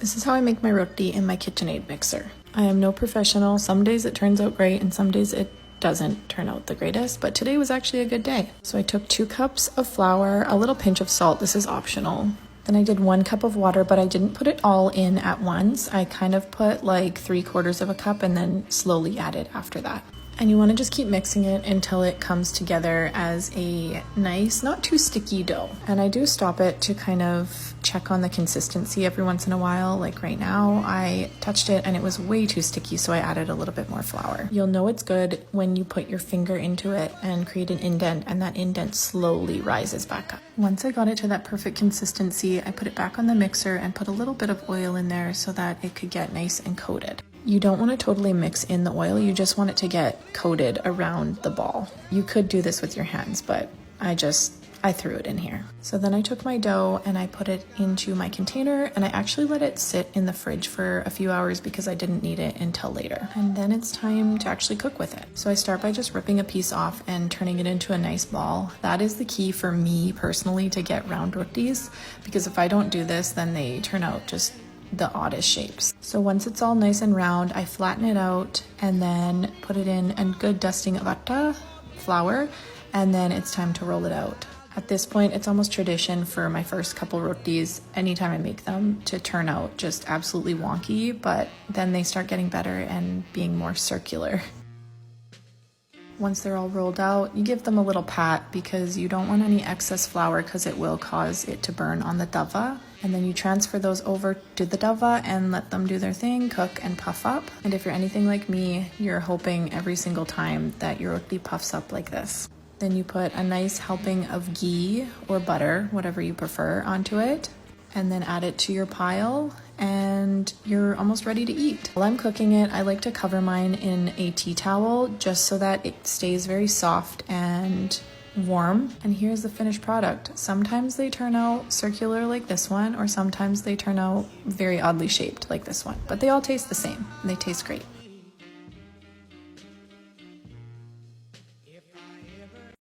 This is how I make my roti in my KitchenAid mixer. I am no professional. Some days it turns out great and some days it doesn't turn out the greatest, but today was actually a good day. So I took 2 cups of flour, a little pinch of salt, this is optional. Then I did 1 cup of water, but I didn't put it all in at once. I kind of put like 3/4 of a cup and then slowly added after that. And you want to just keep mixing it until it comes together as a nice, not too sticky dough. And I do stop it to kind of check on the consistency every once in a while. Like right now, I touched it and it was way too sticky, so I added a little bit more flour. You'll know it's good when you put your finger into it and create an indent, and that indent slowly rises back up. Once I got it to that perfect consistency, I put it back on the mixer and put a little bit of oil in there so that it could get nice and coated. You don't want to totally mix in the oil, you just want it to get coated around the ball. You could do this with your hands, but I threw it in here. So then I took my dough and I put it into my container, and I actually let it sit in the fridge for a few hours because I didn't need it until later. And then it's time to actually cook with it. So I start by just ripping a piece off and turning it into a nice ball. That is the key for me personally to get round rotis, because if I don't do this, then they turn out just the oddest shapes. So once it's all nice and round, I flatten it out and then put it in a good dusting of atta, flour, and then it's time to roll it out. At this point, it's almost tradition for my first couple rotis, anytime I make them, to turn out just absolutely wonky, but then they start getting better and being more circular. Once they're all rolled out, you give them a little pat because you don't want any excess flour because it will cause it to burn on the tava. And then you transfer those over to the tava and let them do their thing, cook and puff up. And if you're anything like me, you're hoping every single time that your roti puffs up like this. Then you put a nice helping of ghee or butter, whatever you prefer, onto it, and then add it to your pile, and you're almost ready to eat. While I'm cooking it, I like to cover mine in a tea towel just so that it stays very soft and warm. And here's the finished product. Sometimes they turn out circular like this one, or sometimes they turn out very oddly shaped like this one, but they all taste the same and they taste great.